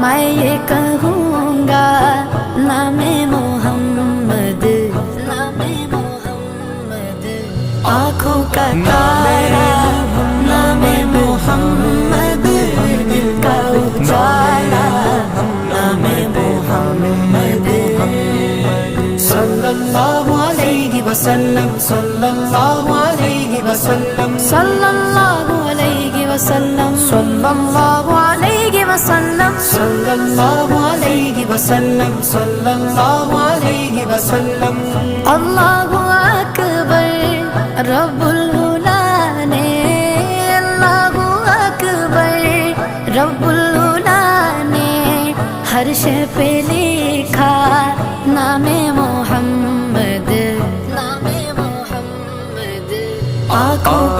میں یہ کہوں گا نام محمد، نام محمد، آنکھوں کا تارا نام محمد، دل کا اجالا نام محمد، صلی اللہ علیہ وسلم، صلی اللہ علیہ وسلم، صلی اللہ علیہ وسلم، صلی اللہ علیہ وسلم، صلی اللہ علیہ وسلم، صلی اللہ علیہ وسلم۔ اللہ اکبر رب العلا نے، اللہ اکبر رب العلا نے ہر شے پہ لکھا نام محمد، نام محمد، آنکھوں کا